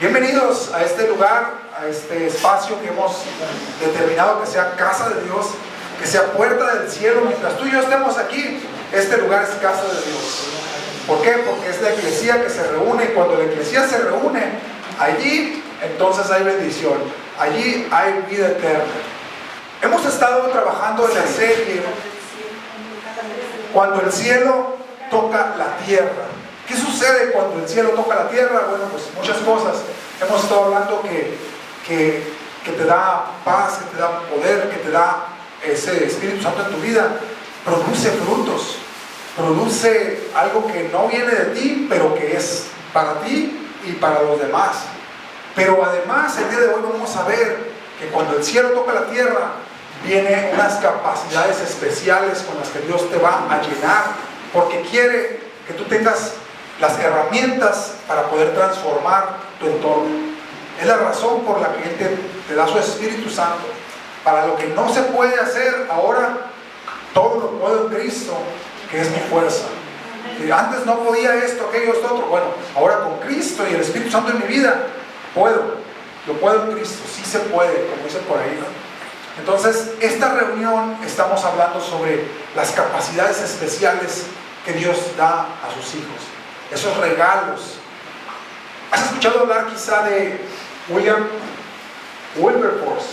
Bienvenidos a este lugar, a este espacio que hemos determinado que sea casa de Dios, que sea puerta del cielo. Mientras tú y yo estemos aquí, este lugar es casa de Dios. ¿Por qué? Porque es la iglesia que se reúne, y cuando la iglesia se reúne, allí entonces hay bendición, allí hay vida eterna. Hemos estado trabajando en la serie Cuando el cielo toca la tierra. ¿Qué sucede cuando el cielo toca la tierra? Bueno, pues muchas cosas. Hemos estado hablando que te da paz, que te da poder, que te da ese Espíritu Santo en tu vida. Produce frutos, produce algo que no viene de ti, pero que es para ti y para los demás. Pero además, el día de hoy vamos a ver que cuando el cielo toca la tierra, vienen unas capacidades especiales con las que Dios te va a llenar, porque quiere que tú tengas las herramientas para poder transformar tu entorno. Es la razón por la que Él te da su Espíritu Santo. Para lo que no se puede hacer ahora, todo lo puedo en Cristo, que es mi fuerza. Y antes no podía esto, aquello, esto, otro. Bueno, ahora con Cristo y el Espíritu Santo en mi vida, lo puedo en Cristo, sí se puede, como dice por ahí, ¿no? Entonces, esta reunión estamos hablando sobre las capacidades especiales que Dios da a sus hijos, esos regalos. ¿Has escuchado hablar quizá de William Wilberforce?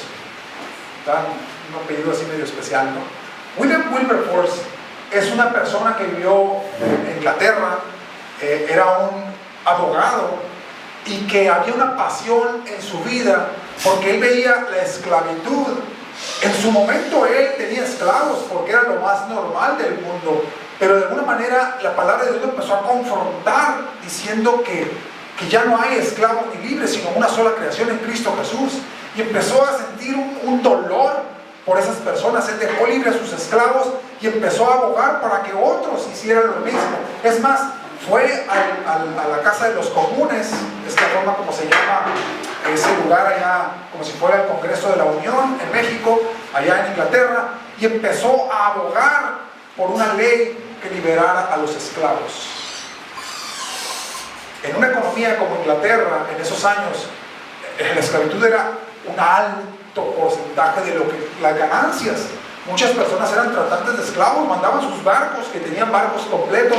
Un apellido así medio especial, ¿no? William Wilberforce es una persona que vivió en Inglaterra, era un abogado, y que había una pasión en su vida porque él veía la esclavitud. En su momento él tenía esclavos porque era lo más normal del mundo, pero de alguna manera la palabra de Dios lo empezó a confrontar diciendo que ya no hay esclavos ni libres, sino una sola creación en Cristo Jesús. Y empezó a sentir un dolor por esas personas. Él dejó libre a sus esclavos y empezó a abogar para que otros hicieran lo mismo. Es más, fue a la Casa de los Comunes, esta forma como se llama ese lugar allá, como si fuera el Congreso de la Unión en México, allá en Inglaterra, y empezó a abogar por una ley que liberara a los esclavos. En una economía como Inglaterra, en esos años, la esclavitud era un alto porcentaje de las ganancias. Muchas personas eran tratantes de esclavos, mandaban sus barcos, que tenían barcos completos,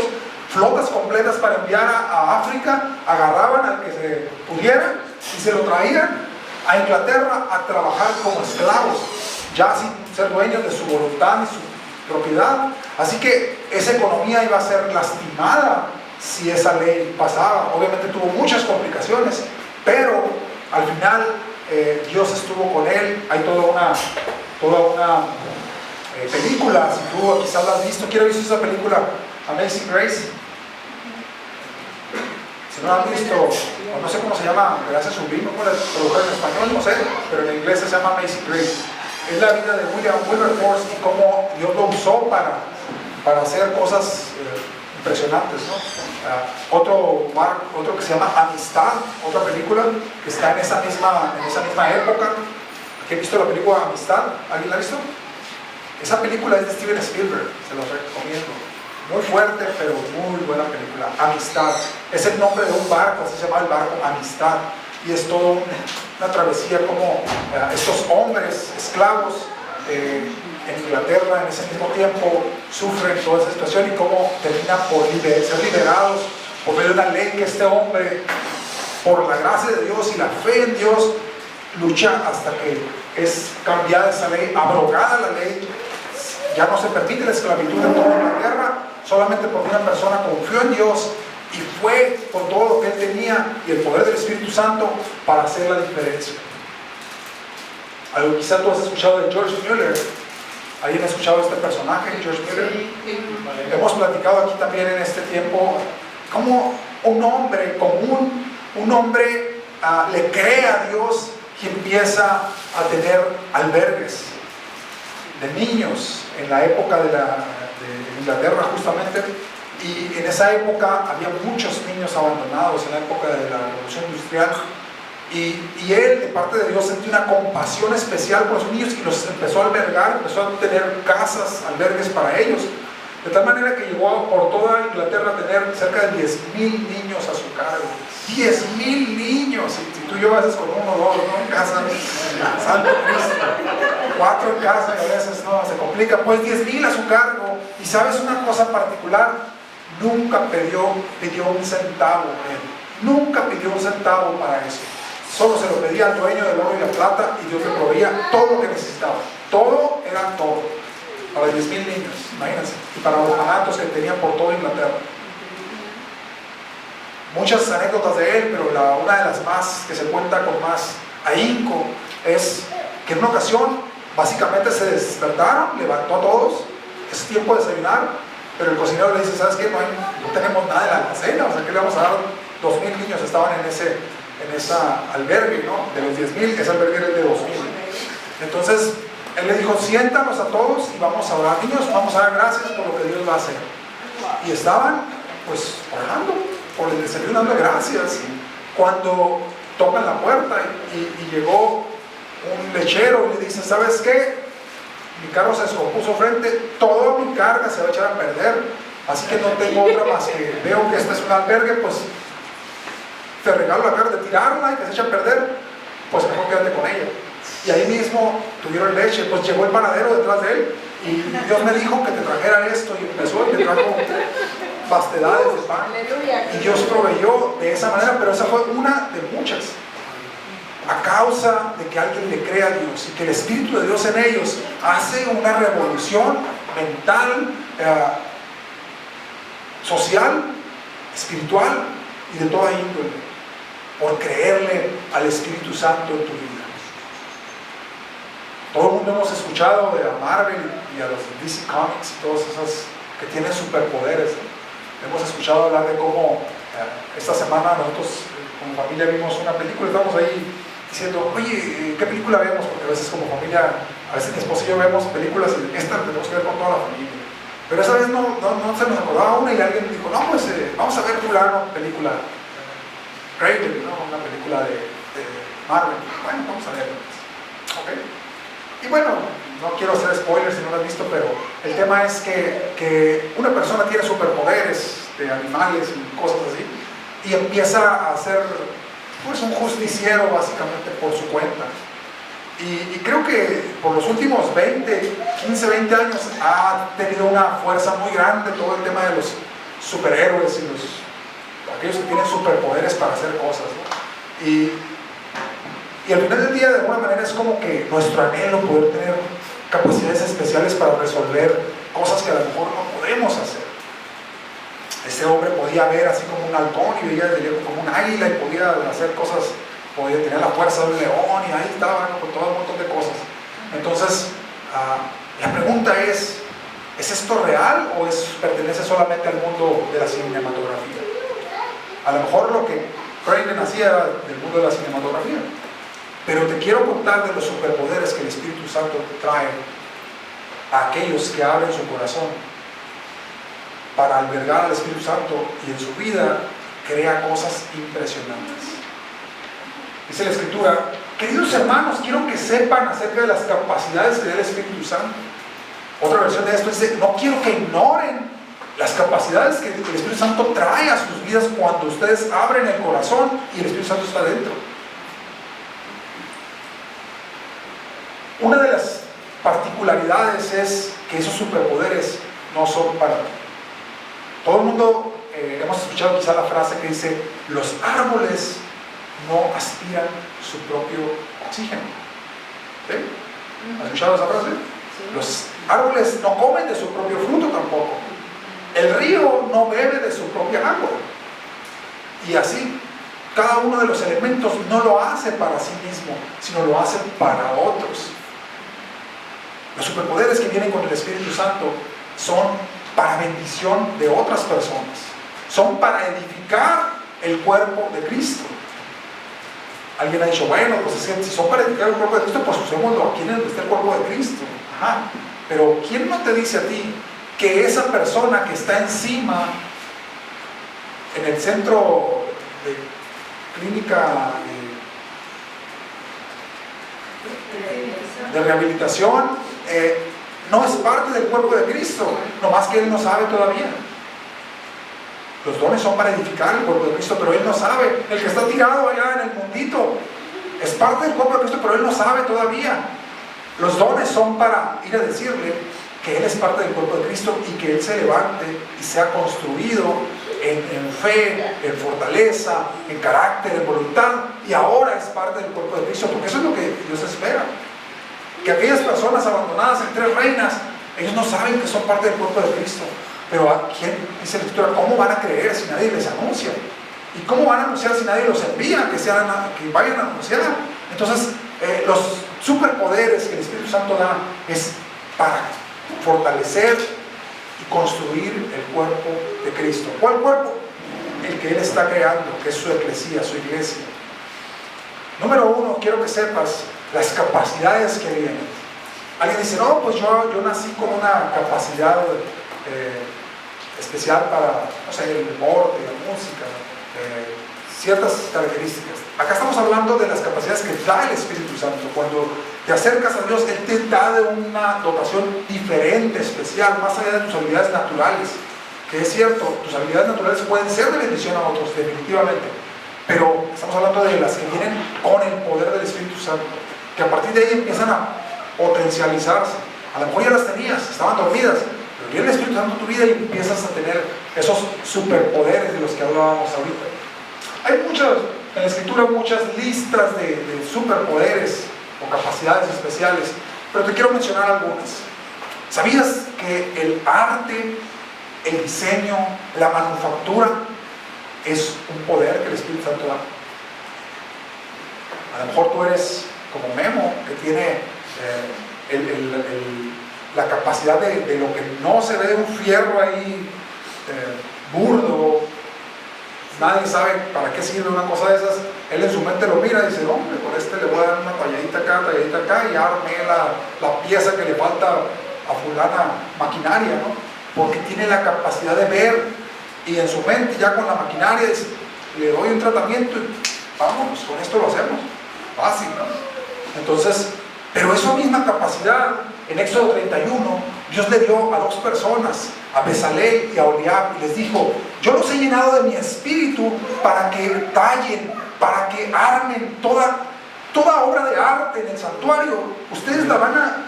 flotas completas para enviar a África, agarraban al que se pudiera y se lo traían a Inglaterra a trabajar como esclavos, ya sin ser dueños de su voluntad y su propiedad. Así que esa economía iba a ser lastimada si esa ley pasaba. Obviamente tuvo muchas complicaciones, pero al final Dios estuvo con él. Hay toda una película, si tú quizás la has visto. ¿Quién ha visto esa película? Amazing Grace. Si no la han visto, no sé cómo se llama, gracias sublime, ¿cómo la tradujeron en español? No sé, pero en inglés se llama Amazing Grace. Es la vida de William Wilberforce y cómo Dios lo usó para hacer cosas impresionantes, ¿no? Otro que se llama Amistad, otra película que está en esa misma época. ¿Aquí han visto la película Amistad? ¿Alguien la ha visto? Esa película es de Steven Spielberg, se los recomiendo. Muy fuerte, pero muy buena película. Amistad. Es el nombre de un barco, así se llama el barco Amistad. Y es toda una travesía como estos hombres esclavos en Inglaterra en ese mismo tiempo sufren toda esa situación y cómo terminan por ser liberados por medio de una ley que este hombre, por la gracia de Dios y la fe en Dios, lucha hasta que es cambiada esa ley, abrogada la ley. Ya no se permite la esclavitud en toda Inglaterra, solamente porque una persona confió en Dios y fue con todo lo que él tenía y el poder del Espíritu Santo para hacer la diferencia. Algo quizá tú has escuchado de George Mueller. ¿Alguien ha escuchado este personaje, George Mueller? Sí. Hemos platicado aquí también en este tiempo cómo un hombre común, le cree a Dios y empieza a tener albergues de niños en la época de Inglaterra justamente, y en esa época había muchos niños abandonados en la época de la Revolución Industrial, y él de parte de Dios sentía una compasión especial por los niños y los empezó a albergar, empezó a tener casas, albergues para ellos, de tal manera que llegó por toda Inglaterra a tener cerca de 10,000 niños a su cargo. 10,000 niños. Si tú y yo a veces con uno o dos, ¿no? En casa, santo Cristo. 4 en casa y a veces no, se complica. Pues 10,000 a su cargo. Y sabes una cosa particular, nunca pidió un centavo. Nunca pidió un centavo para eso. Solo se lo pedía al dueño del oro y la plata y Dios le proveía todo lo que necesitaba. Todo era todo. Para 10,000 niños, imagínense. Y para los orfanatos que tenían por toda Inglaterra. Muchas anécdotas de él, pero una de las más que se cuenta con más ahínco es que en una ocasión básicamente se despertaron, levantó a todos, es tiempo de desayunar, pero el cocinero le dice, ¿sabes qué? No tenemos nada en la alacena, o sea, ¿qué le vamos a dar? 2,000 niños estaban en ese albergue, ¿no? De los 10,000, ese albergue era el de 2,000. Entonces, él le dijo, siéntanos a todos y vamos a orar. Niños, vamos a dar gracias por lo que Dios va a hacer. Y estaban, pues, orando por el desayuno, dando gracias. Cuando tocan la puerta y llegó un lechero y le dice, ¿sabes qué? Mi carro se descompuso frente, toda mi carga se va a echar a perder, así que no tengo otra más que, veo que este es un albergue, pues te regalo la carga de tirarla y que se eche a perder, pues mejor quédate con ella. Y ahí mismo tuvieron leche, pues llegó el panadero detrás de él y Dios me dijo que te trajera esto y empezó y le trajo vastedades de pan y Dios proveyó de esa manera, pero esa fue una de muchas, a causa de que alguien le crea a Dios y que el Espíritu de Dios en ellos hace una revolución mental, social, espiritual y de toda índole, por creerle al Espíritu Santo en tu vida. Todo el mundo hemos escuchado de a Marvel y a los DC Comics y todos esos que tienen superpoderes, ¿no? Hemos escuchado hablar de cómo esta semana nosotros como familia vimos una película, estamos ahí diciendo, oye, ¿qué película vemos? Porque a veces como familia, a veces mi esposa y yo vemos películas y esta la tenemos que ver con toda la familia. Pero esa vez no se nos acordaba una y alguien dijo, no, pues vamos a ver fulano, película Raven, ¿no? Una película de Marvel. Bueno, vamos a verla. ¿Ok? Y bueno, no quiero hacer spoilers si no lo has visto, pero el tema es que una persona tiene superpoderes de animales y cosas así, y empieza a ser pues un justiciero básicamente por su cuenta. Y creo que por los últimos 15, 20 años ha tenido una fuerza muy grande todo el tema de los superhéroes y aquellos que tienen superpoderes para hacer cosas, ¿no? Y al final del día, de alguna manera, es como que nuestro anhelo poder tener capacidades especiales para resolver cosas que a lo mejor no podemos hacer. Ese hombre podía ver así como un halcón y veía como un águila y podía hacer cosas, podía tener la fuerza de un león y ahí estaba, ¿no? Con todo un montón de cosas. Entonces, la pregunta es esto real o pertenece solamente al mundo de la cinematografía? A lo mejor lo que Craven hacía era del mundo de la cinematografía. Pero te quiero contar de los superpoderes que el Espíritu Santo trae a aquellos que abren su corazón para albergar al Espíritu Santo, y en su vida crea cosas impresionantes. Dice la Escritura, queridos hermanos, quiero que sepan acerca de las capacidades que da el Espíritu Santo. Otra versión de esto dice, no quiero que ignoren las capacidades que el Espíritu Santo trae a sus vidas cuando ustedes abren el corazón y el Espíritu Santo está dentro. Una de las particularidades es que esos superpoderes no son para ti. Todo el mundo hemos escuchado quizá la frase que dice, los árboles no aspiran su propio oxígeno. ¿Sí? ¿Has escuchado esa frase? Sí. Los árboles no comen de su propio fruto tampoco. El río no bebe de su propia agua. Y así, cada uno de los elementos no lo hace para sí mismo, sino lo hace para otros. Los superpoderes que vienen con el Espíritu Santo son para bendición de otras personas. Son para edificar el cuerpo de Cristo. Alguien ha dicho, bueno, pues es que si son para edificar el cuerpo de Cristo, pues usémoslo aquí en donde está el cuerpo de Cristo. Ajá. Pero ¿quién no te dice a ti que esa persona que está encima, en el centro de clínica de rehabilitación, no es parte del cuerpo de Cristo, nomás que él no sabe todavía? Los dones son para edificar el cuerpo de Cristo, pero él no sabe. El que está tirado allá en el mundito es parte del cuerpo de Cristo, pero él no sabe todavía. Los dones son para ir a decirle que él es parte del cuerpo de Cristo y que él se levante y sea construido en fe, en fortaleza, en carácter, en voluntad, y ahora es parte del cuerpo de Cristo, porque eso es lo que Dios espera. Que aquellas personas abandonadas en tres reinas, ellos no saben que son parte del cuerpo de Cristo. Pero ¿a quién? Dice la Escritura, ¿cómo van a creer si nadie les anuncia? ¿Y cómo van a anunciar si nadie los envía que vayan a anunciar? Entonces, los superpoderes que el Espíritu Santo da es para fortalecer y construir el cuerpo de Cristo. ¿Cuál cuerpo? El que Él está creando, que es su eclesía, su iglesia. Número uno, quiero que sepas las capacidades que vienen. Alguien dice, no, pues yo nací con una capacidad especial para, no sé, el deporte, la música, ciertas características. Acá estamos hablando de las capacidades que da el Espíritu Santo. Cuando te acercas a Dios, Él te da de una dotación diferente, especial, más allá de tus habilidades naturales. Que es cierto, tus habilidades naturales pueden ser de bendición a otros, definitivamente. Pero estamos hablando de las que vienen con el poder del Espíritu Santo, que a partir de ahí empiezan a potencializarse. A lo mejor ya las tenías, estaban dormidas, pero viene el Espíritu Santo en tu vida y empiezas a tener esos superpoderes de los que hablábamos ahorita. Hay en la Escritura muchas listas de superpoderes o capacidades especiales, pero te quiero mencionar algunas. ¿Sabías que el arte, el diseño, la manufactura es un poder que el Espíritu Santo da? A lo mejor tú eres como Memo, que tiene la capacidad de lo que no se ve, un fierro ahí burdo, nadie sabe para qué sirve una cosa de esas. Él en su mente lo mira y dice, no, por este le voy a dar una talladita acá, y armé la pieza que le falta a fulana maquinaria, ¿no? Porque tiene la capacidad de ver, y en su mente ya con la maquinaria dice, le doy un tratamiento y vamos, con esto lo hacemos, fácil, ¿no? Entonces, pero esa misma capacidad, en Éxodo 31, Dios le dio a dos personas, a Bezalel y a Oholiab, y les dijo, yo los he llenado de mi espíritu para que tallen, para que armen toda obra de arte en el santuario. Ustedes la van a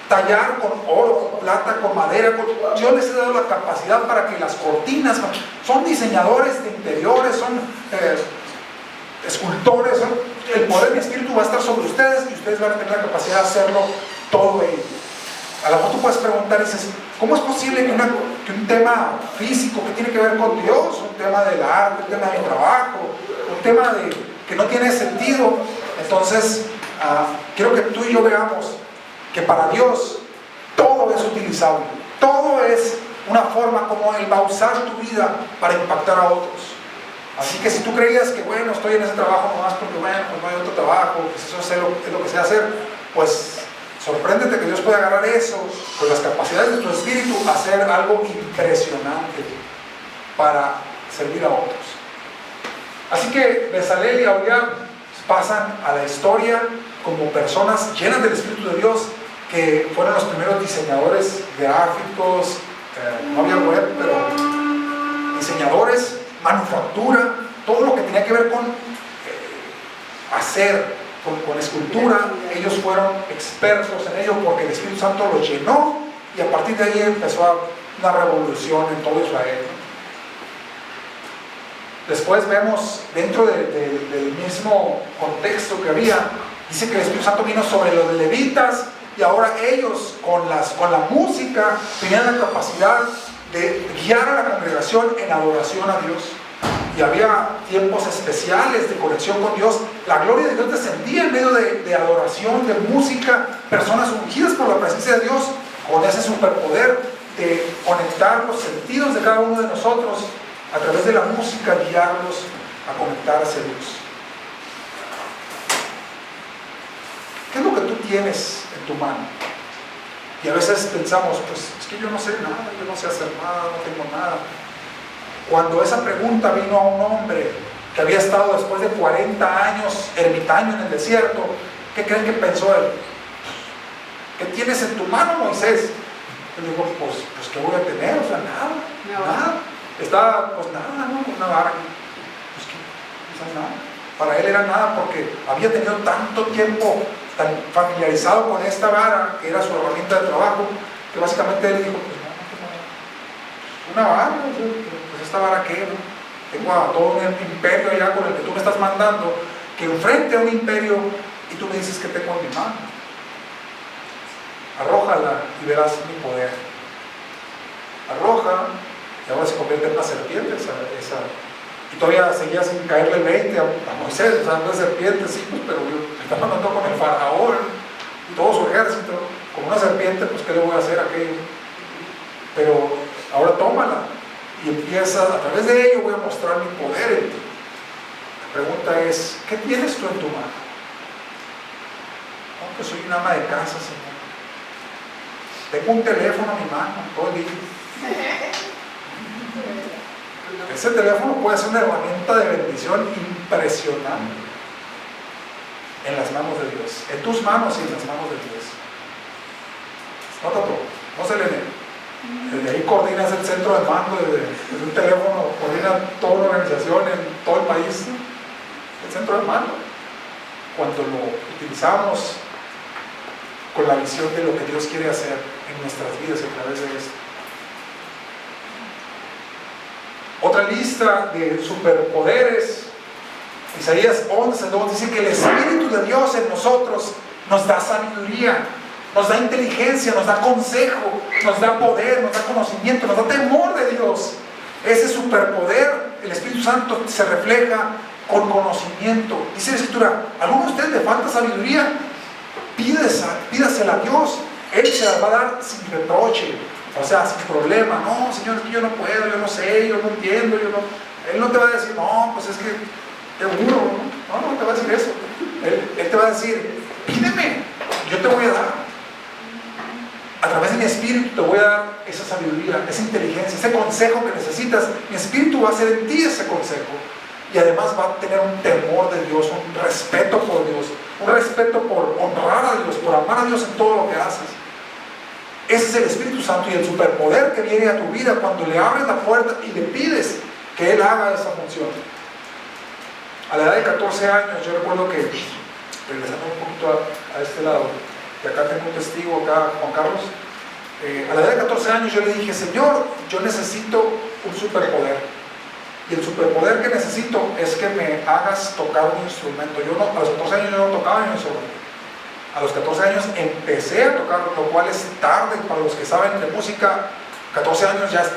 tallar con oro, con plata, con madera. Yo les he dado la capacidad para que las cortinas, son diseñadores de interiores, son escultores, el poder del Espíritu va a estar sobre ustedes y ustedes van a tener la capacidad de hacerlo todo ello. A lo mejor tú puedes preguntar y dices, ¿cómo es posible que un tema físico que tiene que ver con Dios, un tema del arte, un tema de trabajo, un tema que no tiene sentido? Entonces, quiero que tú y yo veamos que para Dios todo es utilizable, todo es una forma como Él va a usar tu vida para impactar a otros. Así que si tú creías que, bueno, estoy en ese trabajo nomás porque, bueno, pues no hay otro trabajo, pues eso es lo que sé hacer, pues sorpréndete que Dios puede agarrar eso, con las capacidades de tu espíritu, hacer algo impresionante para servir a otros. Así que Bezalel y Oholiab pasan a la historia como personas llenas del Espíritu de Dios, que fueron los primeros diseñadores gráficos, no había web, pero diseñadores, manufactura, todo lo que tenía que ver con hacer, con escultura. Ellos fueron expertos en ello porque el Espíritu Santo los llenó, y a partir de ahí empezó una revolución en todo Israel. Después vemos, dentro del mismo contexto que había, dice que el Espíritu Santo vino sobre los levitas, y ahora ellos con la música tenían la capacidad de guiar a la congregación en adoración a Dios. Y había tiempos especiales de conexión con Dios. La gloria de Dios descendía en medio de adoración, de música, personas ungidas por la presencia de Dios, con ese superpoder de conectar los sentidos de cada uno de nosotros a través de la música, guiarlos a conectar hacia Dios. ¿Qué es lo que tú tienes en tu mano? Y a veces pensamos, pues es que yo no sé nada, yo no sé hacer nada, no tengo nada. Cuando esa pregunta vino a un hombre que había estado después de 40 años ermitaño en el desierto, ¿qué creen que pensó él? ¿Qué tienes en tu mano, Moisés? Yo le digo, pues ¿qué voy a tener? O sea, nada. Estaba, pues nada, ¿no? Una vara. Pues que, quizás nada. Para él era nada porque había tenido tanto tiempo tan familiarizado con esta vara, que era su herramienta de trabajo, que básicamente él dijo, pues no, una vara, pues esta vara qué, ¿no? Tengo a todo un imperio allá con el que tú me estás mandando, que enfrente a un imperio, y tú me dices que tengo en mi mano. Arrójala y verás mi poder. Arroja, y ahora se convierte en una serpiente esa. Y todavía seguía sin caerle el 20 a Moisés, o sea, no es serpiente, sí, pues, pero me está mandando con el faraón y todo su ejército, como una serpiente, pues ¿qué le voy a hacer a aquello? Pero ahora tómala y empieza, a través de ello voy a mostrar mi poder en ti. La pregunta es, ¿qué tienes tú en tu mano? No, pues soy una ama de casa, Señor. Tengo un teléfono en mi mano, todo el día. Ese teléfono puede ser una herramienta de bendición impresionante en las manos de Dios, en tus manos y en las manos de Dios. Nota todo, no se le niega. Desde ahí coordinas el centro de mando, desde un teléfono, coordina toda una organización en todo el país, el centro de mando. Cuando lo utilizamos con la visión de lo que Dios quiere hacer en nuestras vidas y a través de esto. Otra lista de superpoderes, Isaías 11:2 dice que el Espíritu de Dios en nosotros nos da sabiduría, nos da inteligencia, nos da consejo, nos da poder, nos da conocimiento, nos da temor de Dios. Ese superpoder, el Espíritu Santo, se refleja con conocimiento. Dice la Escritura, ¿a alguno de ustedes le falta sabiduría? Pídasela a Dios, Él se la va a dar sin reproche. O sea, sin problema. No, Señor, es que yo no puedo, yo no sé, yo no entiendo, Él no te va a decir, no, pues es que te juro, no te va a decir eso. Él te va a decir, pídeme, yo te voy a dar. A través de mi espíritu te voy a dar esa sabiduría, esa inteligencia, ese consejo que necesitas. Mi espíritu va a hacer en ti ese consejo. Y además va a tener un temor de Dios, un respeto por Dios, un respeto por honrar a Dios, por amar a Dios en todo lo que haces. Ese es el Espíritu Santo y el superpoder que viene a tu vida cuando le abres la puerta y le pides que Él haga esa función. A la edad de 14 años, yo recuerdo que, regresando un poquito a este lado, y acá tengo un testigo, acá Juan Carlos, a la edad de 14 años yo le dije, Señor, yo necesito un superpoder. Y el superpoder que necesito es que me hagas tocar un instrumento. A los 14 años yo no tocaba ni un instrumento. A los 14 años empecé a tocar, lo cual es tarde para los que saben de música. 14 años ya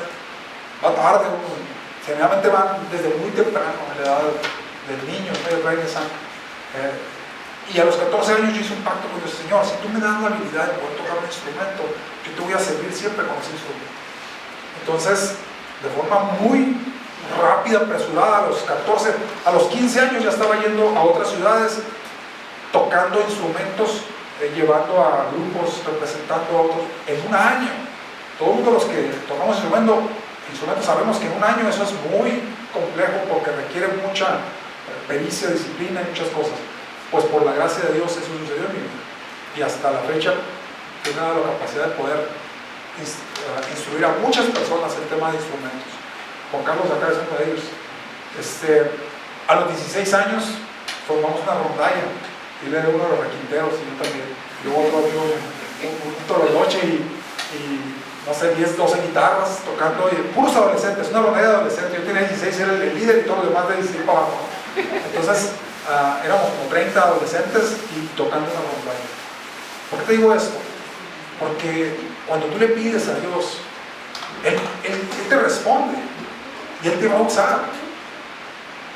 va tarde, generalmente van desde muy temprano, a la edad del niño, medio y a los 14 años yo hice un pacto con Dios, Señor, si tú me das la habilidad de poder tocar un instrumento, yo te voy a servir siempre con ese instrumento. Entonces, de forma muy rápida, apresurada, a los 15 años ya estaba yendo a otras ciudades, tocando instrumentos, llevando a grupos, representando a otros, en un año. Todos los que tocamos instrumentos sabemos que en un año eso es muy complejo porque requiere mucha pericia, disciplina y muchas cosas. Pues por la gracia de Dios eso sucedió en mi vida. Y hasta la fecha he tenido la capacidad de poder instruir a muchas personas en el tema de instrumentos. Juan Carlos acá es uno de ellos. A los 16 años formamos una rondalla. Y él era uno de los requinteros y yo también. Luego otro amigo, un tololoche y no sé, 10, 12 guitarras tocando, puros adolescentes, una rondalla de adolescentes. Yo tenía 16, era el líder y todo lo demás de 16 para abajo. Entonces, éramos como 30 adolescentes y tocando una rondalla. ¿Por qué te digo esto? Porque cuando tú le pides a Dios, Él te responde y Él te va a usar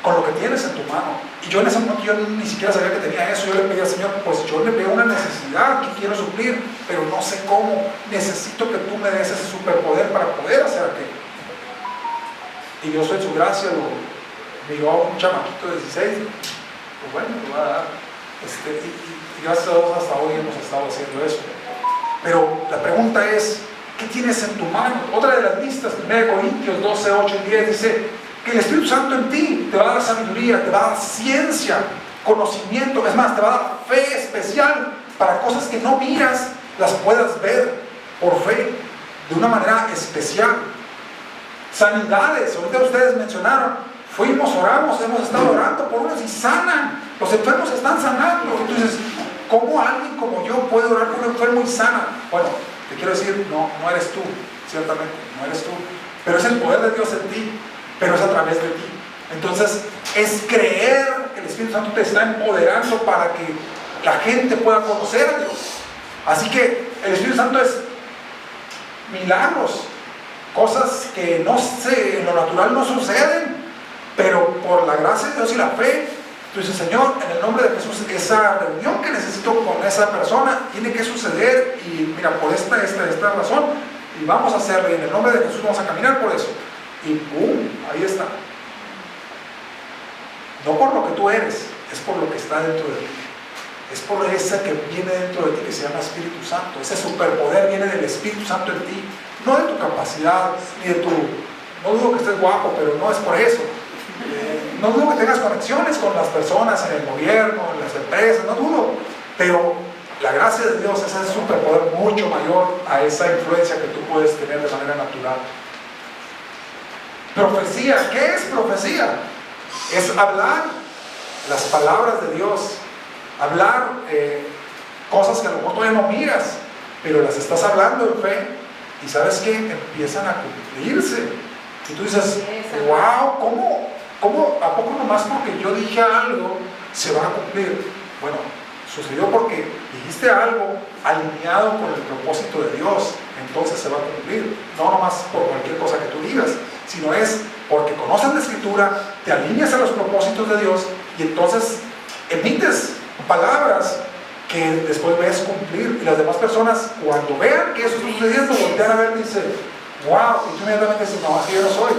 con lo que tienes en tu mano. Y yo en ese momento yo ni siquiera sabía que tenía eso. Yo le pedí al Señor, pues yo le veo una necesidad que quiero suplir, pero no sé cómo. Necesito que tú me des ese superpoder para poder hacer aquello. Y Dios en su gracia me dio a un chamaquito de 16, pues bueno, lo va a dar. Y gracias a Dios hasta hoy hemos estado haciendo eso. Pero la pregunta es, ¿qué tienes en tu mano? Otra de las listas, 1 Corintios 12, 8 y 10 dice que el Espíritu Santo en ti te va a dar sabiduría, te va a dar ciencia, conocimiento, es más, te va a dar fe especial para cosas que no miras, las puedas ver por fe, de una manera especial. Sanidades, ahorita ustedes mencionaron, fuimos, oramos, hemos estado orando por unos y sanan, los enfermos están sanando. Entonces, ¿cómo alguien como yo puede orar por un enfermo y sana? Bueno, te quiero decir, no eres tú, ciertamente, no eres tú, pero es el poder de Dios en ti, pero es a través de ti. Entonces, es creer que el Espíritu Santo te está empoderando para que la gente pueda conocer a Dios. Así que el Espíritu Santo es milagros, cosas que en lo natural no suceden, pero por la gracia de Dios y la fe, tú dices, Señor, en el nombre de Jesús, esa reunión que necesito con esa persona tiene que suceder, y mira, por esta razón, y vamos a hacerlo, y en el nombre de Jesús vamos a caminar por eso, y ¡pum! Ahí está. No por lo que tú eres, es por lo que está dentro de ti. Es por esa que viene dentro de ti, que se llama Espíritu Santo. Ese superpoder viene del Espíritu Santo en ti, no de tu capacidad, ni de tu... No dudo que estés guapo, pero no es por eso. No dudo que tengas conexiones con las personas en el gobierno, en las empresas, no dudo. Pero la gracia de Dios es ese superpoder mucho mayor a esa influencia que tú puedes tener de manera natural. Profecía, ¿qué es profecía? Es hablar las palabras de Dios, hablar cosas que a lo mejor todavía no miras, pero las estás hablando en fe, y sabes que empiezan a cumplirse. Y tú dices, wow, ¿cómo? ¿A poco nomás porque yo dije algo se va a cumplir? Bueno, sucedió porque dijiste algo alineado con el propósito de Dios, entonces se va a cumplir. No nomás por cualquier cosa que tú digas, sino es porque conoces la Escritura, te alineas a los propósitos de Dios, y entonces emites palabras que después ves cumplir, y las demás personas, cuando vean que eso está sucediendo, voltean a ver y dicen, wow, y tú inmediatamente dices, no, así yo no soy,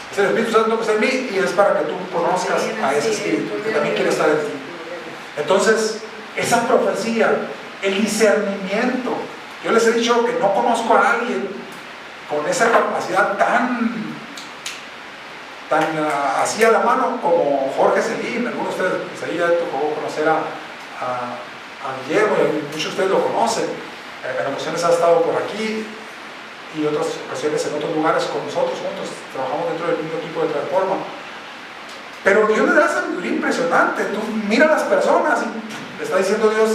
es el Espíritu Santo que está en mí, y es para que tú conozcas a ese Espíritu que también quiere estar en ti. Entonces, esa profecía, el discernimiento, yo les he dicho que no conozco a alguien con esa capacidad tan así a la mano como Jorge Celín. Algunos de ustedes, pues ahí ya tocó conocer a Guillermo, y muchos de ustedes lo conocen. En ocasiones ha estado por aquí, y otras ocasiones en otros lugares con nosotros juntos, trabajamos dentro del mismo equipo de Transforma. Pero Dios le da sabiduría impresionante. Tú mira a las personas y le está diciendo Dios,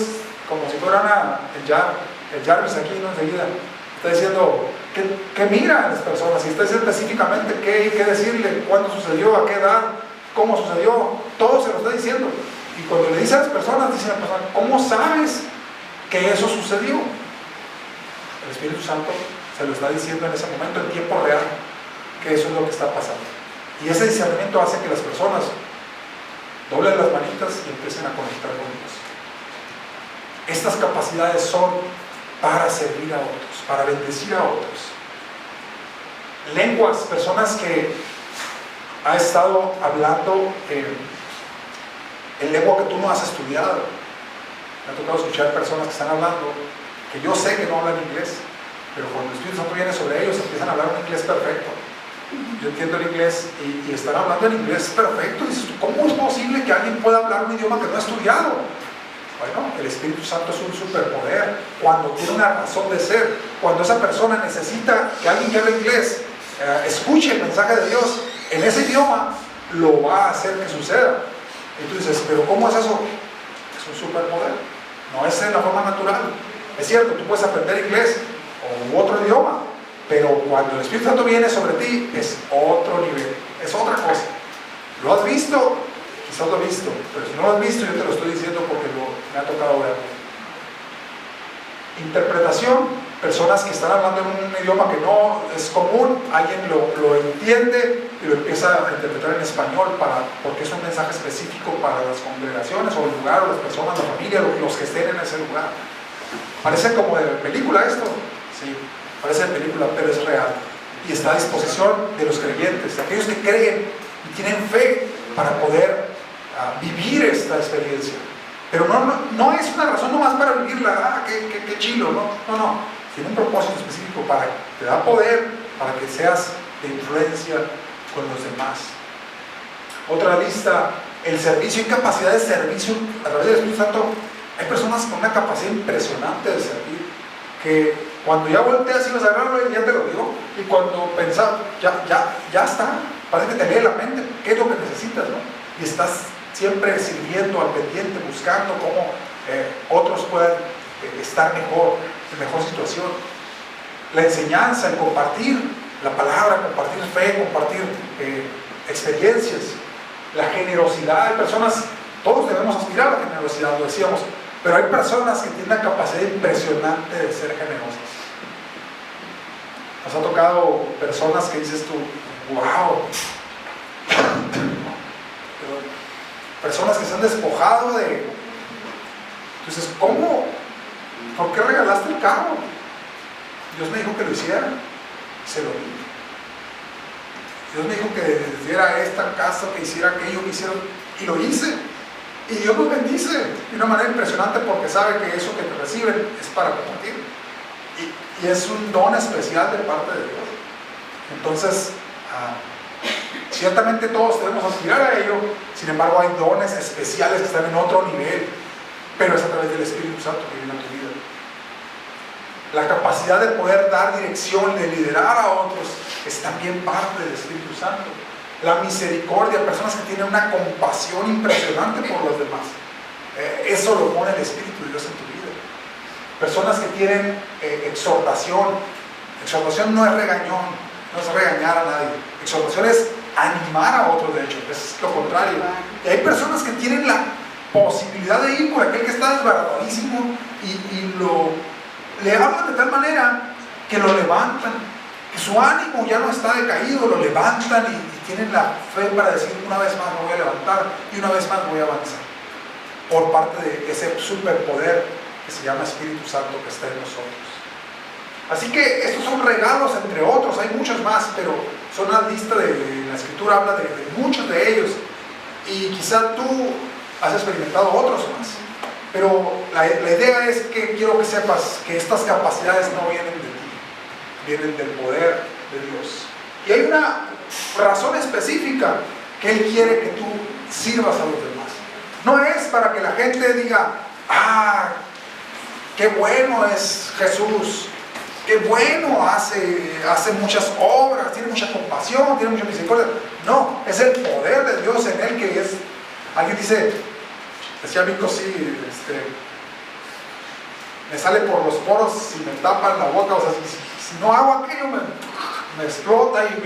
como si fuera el Jarvis aquí, ¿no? Enseguida está diciendo que mira a las personas, y está diciendo específicamente qué decirle, cuándo sucedió, a qué edad, cómo sucedió, todo se lo está diciendo. Y cuando le dice a las personas, dice a la persona, ¿cómo sabes que eso sucedió? El Espíritu Santo se lo está diciendo en ese momento, en tiempo real, que eso es lo que está pasando. Y ese discernimiento hace que las personas doblen las manitas y empiecen a conectar con Dios. Estas capacidades son para servir a otros, para bendecir a otros. Lenguas, personas que han estado hablando en lengua que tú no has estudiado. Me ha tocado escuchar personas que están hablando, que yo sé que no hablan inglés, pero cuando el Espíritu Santo viene sobre ellos, empiezan a hablar un inglés perfecto. Yo entiendo el inglés y están hablando en inglés perfecto. Y dices, ¿cómo es posible que alguien pueda hablar un idioma que no ha estudiado? Bueno, el Espíritu Santo es un superpoder cuando tiene una razón de ser. Cuando esa persona necesita que alguien que hable inglés escuche el mensaje de Dios en ese idioma, lo va a hacer que suceda. Y tú dices, ¿pero cómo es eso? Es un superpoder, no es en la forma natural. Es cierto, tú puedes aprender inglés o otro idioma, pero cuando el Espíritu Santo viene sobre ti, es otro nivel, es otra cosa. ¿Lo has visto? Quizás lo has visto, pero si no lo has visto, yo te lo estoy diciendo porque me ha tocado verlo. Interpretación, personas que están hablando en un idioma que no es común, alguien lo entiende y lo empieza a interpretar en español porque es un mensaje específico para las congregaciones o el lugar, o las personas, la familia, los que estén en ese lugar. Parece como de película esto, sí, parece de película, pero es real y está a disposición de los creyentes, de aquellos que creen y tienen fe para poder vivir esta experiencia. Pero no es una razón nomás para vivirla, qué chilo, no. Tiene un propósito específico te da poder para que seas de influencia con los demás. Otra lista, el servicio y capacidad de servicio a través del Espíritu Santo. Hay personas con una capacidad impresionante de servir, que Cuando ya volteas y vas a agarrarlo, Él ya te lo dio. Y cuando pensás, ya está, parece que te lee la mente, qué es lo que necesitas, ¿no? Y estás siempre sirviendo al pendiente, buscando cómo otros puedan estar mejor, en mejor situación. La enseñanza, el compartir la palabra, compartir fe, compartir experiencias, la generosidad. Hay personas, todos debemos aspirar a la generosidad, lo decíamos, pero hay personas que tienen la capacidad impresionante de ser generosas. Nos ha tocado personas que dices tú, wow, personas que se han despojado de... Entonces, ¿cómo? ¿Por qué regalaste el carro? Dios me dijo que lo hiciera, se lo di. Dios me dijo que diera esta casa, que hiciera aquello, que hiciera, y lo hice. Y Dios nos bendice de una manera impresionante porque sabe que eso que te reciben es para compartir. Y es un don especial de parte de Dios. Entonces, ciertamente todos debemos aspirar a ello, sin embargo hay dones especiales que están en otro nivel, pero es a través del Espíritu Santo que viene a tu vida. La capacidad de poder dar dirección, de liderar a otros, es también parte del Espíritu Santo. La misericordia, personas que tienen una compasión impresionante por los demás, eso lo pone el Espíritu de Dios en tu vida. Personas que tienen exhortación. Exhortación no es regañón, no es regañar a nadie. Exhortación es animar a otros, de hecho, es lo contrario. Y hay personas que tienen la posibilidad de ir por aquel que está desbaratadísimo y le hablan de tal manera que lo levantan, que su ánimo ya no está decaído, lo levantan y tienen la fe para decir, una vez más me voy a levantar y una vez más voy a avanzar, por parte de ese superpoder que se llama Espíritu Santo que está en nosotros. Así que estos son regalos entre otros, hay muchos más, pero son una lista de la Escritura, habla de muchos de ellos, y quizá tú has experimentado otros más. Pero la idea es que quiero que sepas que estas capacidades no vienen de ti, vienen del poder de Dios. Y hay una razón específica que Él quiere que tú sirvas a los demás. No es para que la gente diga, qué bueno es Jesús, qué bueno hace muchas obras, tiene mucha compasión, tiene mucha misericordia. No, es el poder de Dios en Él que es. Alguien decía Vico, sí, me sale por los poros y me tapan la boca, o sea, si no hago aquello me explota y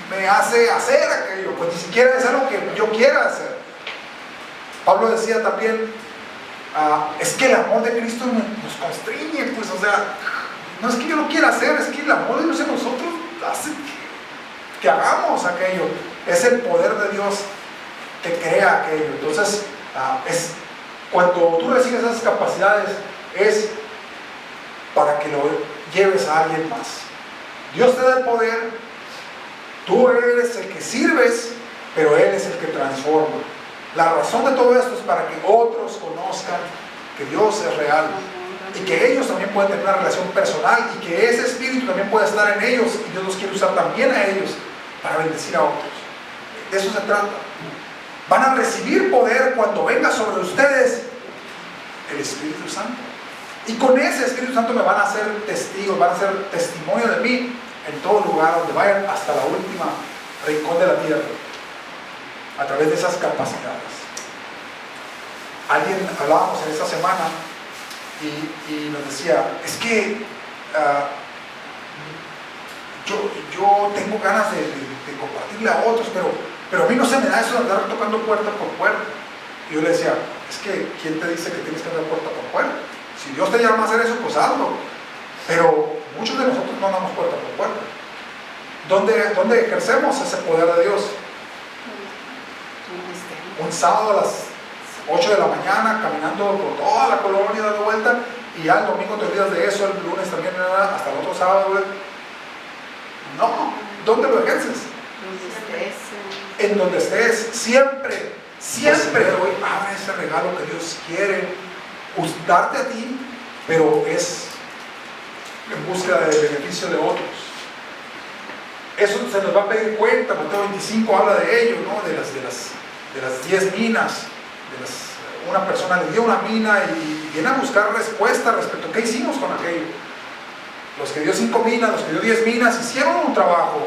me hace hacer aquello, pues ni siquiera es algo que yo quiera hacer. Pablo decía también, es que el amor de Cristo nos constriñe, pues, o sea, no es que yo lo quiera hacer, es que el amor de Dios en nosotros hace que hagamos aquello. Es el poder de Dios que crea aquello. Entonces, cuando tú recibes esas capacidades, es para que lo lleves a alguien más. Dios te da el poder, tú eres el que sirves, pero Él es el que transforma. La razón de todo esto es para que otros conozcan que Dios es real y que ellos también pueden tener una relación personal y que ese espíritu también puede estar en ellos y Dios los quiere usar también a ellos para bendecir a otros. De eso se trata. Van a recibir poder cuando venga sobre ustedes el Espíritu Santo. Y con ese Espíritu Santo me van a hacer testigos, van a hacer testimonio de mí en todo lugar donde vayan, hasta la última rincón de la tierra, a través de esas capacidades. Hablábamos en esta semana y nos decía, es que yo tengo ganas de compartirle a otros, pero a mí no se me da eso de andar tocando puerta por puerta. Y yo le decía, es que ¿quién te dice que tienes que andar puerta por puerta? Si Dios te llama a hacer eso, pues hazlo. Pero muchos de nosotros no andamos puerta por puerta. ¿Dónde ejercemos ese poder de Dios? Un sábado a las 8 de la mañana, caminando por toda la colonia, dando vuelta, y ya el domingo te olvidas de eso, el lunes también, hasta el otro sábado. No, ¿dónde lo ejerces? En donde estés, siempre hoy abre ese regalo que Dios quiere darte a ti, pero es en búsqueda del beneficio de otros. Eso se nos va a pedir cuenta. Mateo 25 habla de ello, ¿no? De las 10 minas. Una persona le dio una mina y viene a buscar respuesta respecto a qué hicimos con aquello. Los que dio 5 minas, los que dio 10 minas, hicieron un trabajo,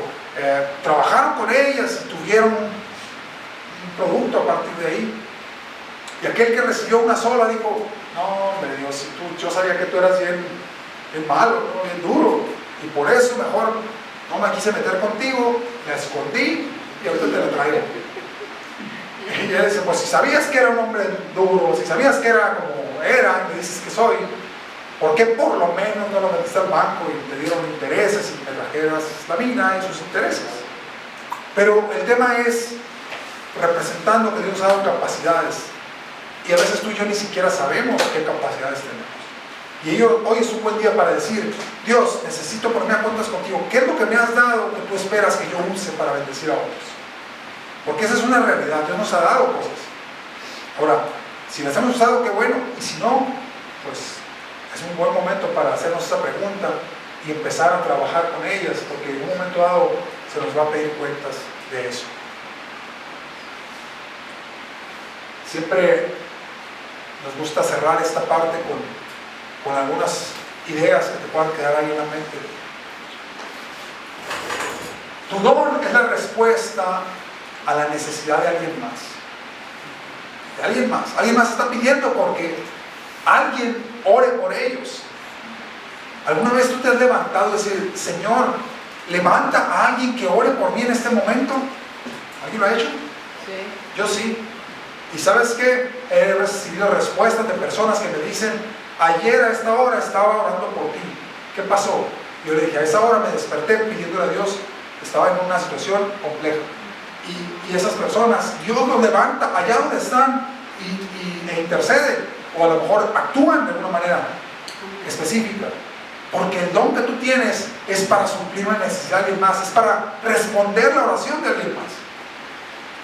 trabajaron con ellas y tuvieron un producto a partir de ahí. Y aquel que recibió una sola dijo, no, hombre Dios, yo sabía que tú eras bien malo, ¿no? Bien duro, y por eso mejor no me quise meter contigo, la escondí y ahorita te la traigo. Y él dice, pues si sabías que era un hombre duro, si sabías que era como era, y me dices que soy, ¿por qué por lo menos no lo metiste al banco y te dieron intereses y me trajeras la mina y sus intereses? Pero el tema es representando que Dios ha dado capacidades, y a veces tú y yo ni siquiera sabemos qué capacidades tenemos. Y hoy es un buen día para decir, Dios, necesito ponerme a cuentas contigo. ¿Qué es lo que me has dado que tú esperas que yo use para bendecir a otros? Porque esa es una realidad, Dios nos ha dado cosas. Ahora, si las hemos usado, qué bueno, y si no, pues es un buen momento para hacernos esa pregunta y empezar a trabajar con ellas, porque en un momento dado se nos va a pedir cuentas de eso. Siempre nos gusta cerrar esta parte con algunas ideas que te puedan quedar ahí en la mente. Tu don es la respuesta a la necesidad de alguien más. De alguien más. Alguien más está pidiendo porque alguien ore por ellos. ¿Alguna vez tú te has levantado y decir, Señor, levanta a alguien que ore por mí en este momento? ¿Alguien lo ha hecho? Sí. Yo sí. ¿Y sabes qué? He recibido respuestas de personas que me dicen, ayer a esta hora estaba orando por ti. ¿Qué pasó? Yo le dije, a esa hora me desperté pidiéndole a Dios, estaba en una situación compleja. Y esas personas, Dios los levanta allá donde están e intercede, o a lo mejor actúan de una manera específica. Porque el don que tú tienes es para suplir una necesidad de alguien más, es para responder la oración de alguien más.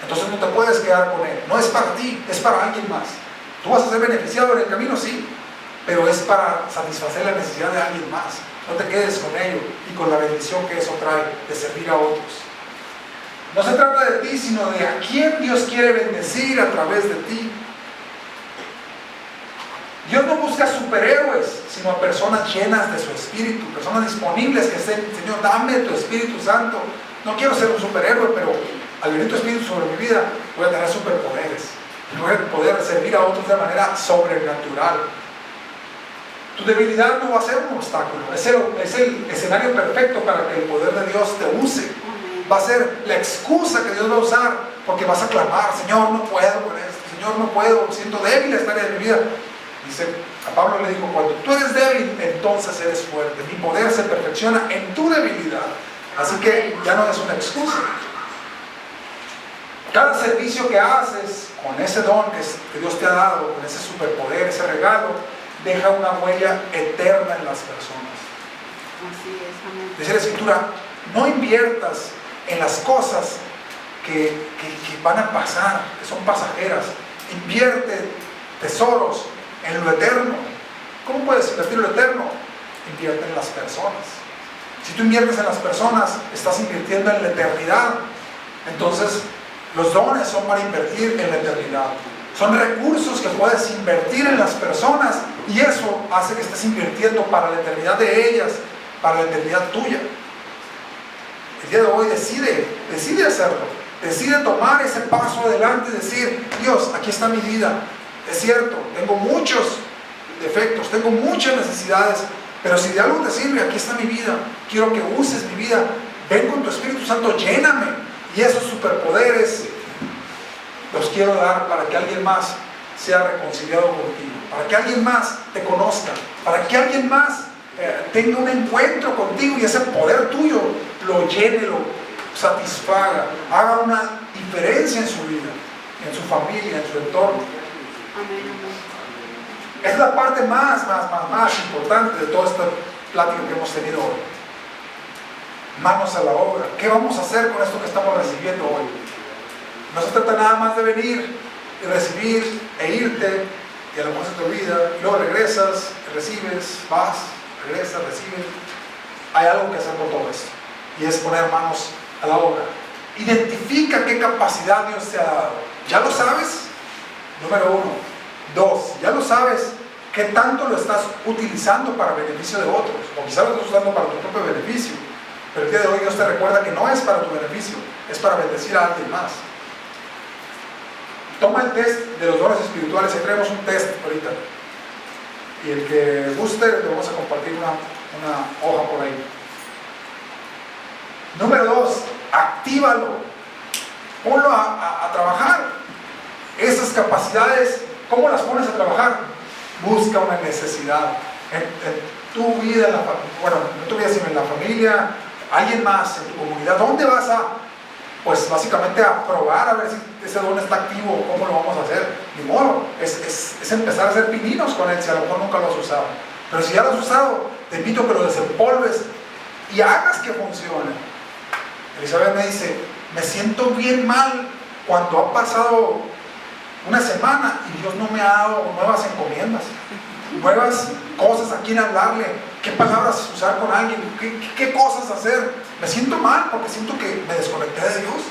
Entonces no te puedes quedar con él, no es para ti, es para alguien más. Tú vas a ser beneficiado en el camino, sí, pero es para satisfacer la necesidad de alguien más. No te quedes con ello y con la bendición que eso trae de servir a otros. No se trata de ti, sino de a quién Dios quiere bendecir a través de ti. Dios no busca superhéroes, sino a personas llenas de su espíritu, personas disponibles que estén, Señor, dame tu Espíritu Santo. No quiero ser un superhéroe, pero al venir tu Espíritu sobre mi vida, voy a tener superpoderes. Voy a poder servir a otros de manera sobrenatural. Tu debilidad no va a ser un obstáculo, es el escenario perfecto para que el poder de Dios te use. Va a ser la excusa que Dios va a usar, porque vas a clamar, Señor, no puedo con esto, Señor, no puedo, siento débil esta área de mi vida. Dice, a Pablo le dijo, cuando tú eres débil, entonces eres fuerte. Mi poder se perfecciona en tu debilidad. Así que ya no es una excusa. Cada servicio que haces con ese don que Dios te ha dado, con ese superpoder, ese regalo, deja una huella eterna en las personas. Así es, amén. Dice la Escritura, no inviertas en las cosas que van a pasar, que son pasajeras. Invierte tesoros en lo eterno. ¿Cómo puedes invertir en lo eterno? Invierte en las personas. Si tú inviertes en las personas, estás invirtiendo en la eternidad. Entonces, los dones son para invertir en la eternidad. Son recursos que puedes invertir en las personas y eso hace que estés invirtiendo para la eternidad de ellas, para la eternidad tuya. El día de hoy decide hacerlo. Decide tomar ese paso adelante y decir, Dios, aquí está mi vida. Es cierto, tengo muchos defectos, tengo muchas necesidades, pero si de algo te sirve, aquí está mi vida. Quiero que uses mi vida. Ven con tu Espíritu Santo, lléname. Y esos superpoderes los quiero dar para que alguien más sea reconciliado contigo, para que alguien más te conozca, para que alguien más tenga un encuentro contigo y ese poder tuyo lo llene, lo satisfaga, haga una diferencia en su vida, en su familia, en su entorno. Amén, amén. Es la parte más importante de toda esta plática que hemos tenido hoy. Manos a la obra. ¿Qué vamos a hacer con esto que estamos recibiendo hoy? No se trata nada más de venir y recibir e irte, y a lo mejor se te olvida, y luego regresas, recibes, vas, regresas, recibes. Hay algo que hacer con todo esto, y es poner manos a la obra. Identifica qué capacidad Dios te ha dado. ¿Ya lo sabes? Número 1. 2. ¿Ya lo sabes? ¿Qué tanto lo estás utilizando para beneficio de otros? O quizás lo estás usando para tu propio beneficio. Pero el día de hoy Dios te recuerda que no es para tu beneficio, es para bendecir a alguien más. Toma el test de los dones espirituales. Ahí traemos un test ahorita. Y el que guste, le vamos a compartir una hoja por ahí. Número 2, actívalo. Ponlo a trabajar. Esas capacidades, ¿cómo las pones a trabajar? Busca una necesidad en tu vida, bueno, no en tu vida, sino en la familia, alguien más, en tu comunidad. ¿Dónde vas a, pues básicamente a probar a ver si ese don está activo o cómo lo vamos a hacer? Ni modo, es empezar a hacer pininos con él si a lo mejor nunca lo has usado. Pero si ya lo has usado, te invito a que lo desempolves y hagas que funcione. Elizabeth me dice, me siento bien mal cuando ha pasado una semana y Dios no me ha dado nuevas encomiendas, nuevas cosas a quien hablarle, qué palabras usar con alguien, qué cosas hacer. Me siento mal porque siento que me desconecté de Dios.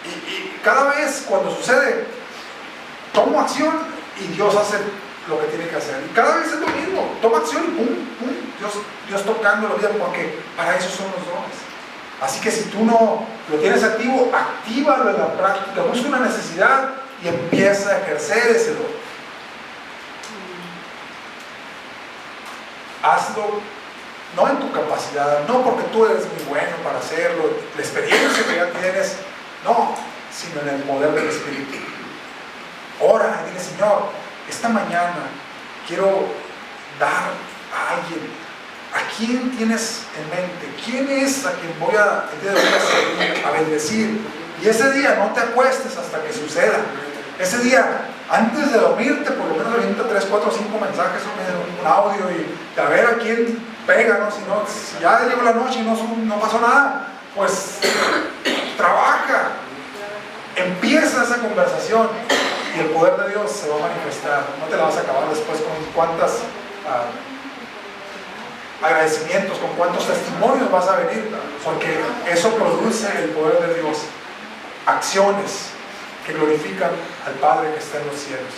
Y cada vez cuando sucede, tomo acción y Dios hace lo que tiene que hacer. Y cada vez es lo mismo, toma acción y pum, pum, Dios tocando la vida, porque para eso son los dones. Así que si tú no lo tienes activo, actívalo en la práctica, busca una necesidad y empieza a ejercer ese don. Hazlo no en tu capacidad, no porque tú eres muy bueno para hacerlo, la experiencia que ya tienes, no, sino en el poder del Espíritu. Ora y dile, Señor, esta mañana quiero dar a alguien. ¿A quién tienes en mente? ¿Quién es a quien voy a servir, a bendecir? Y ese día no te acuestes hasta que suceda. Ese día, antes de dormirte, por lo menos avienta 3, 4, 5 mensajes, un audio y a ver a quién pega, ¿no? Si ya llegó la noche y no pasó nada, pues trabaja. Empieza esa conversación y el poder de Dios se va a manifestar. No te la vas a acabar después con cuántas agradecimientos, con cuántos testimonios vas a venir, porque eso produce el poder de Dios, acciones que glorifican al Padre que está en los cielos.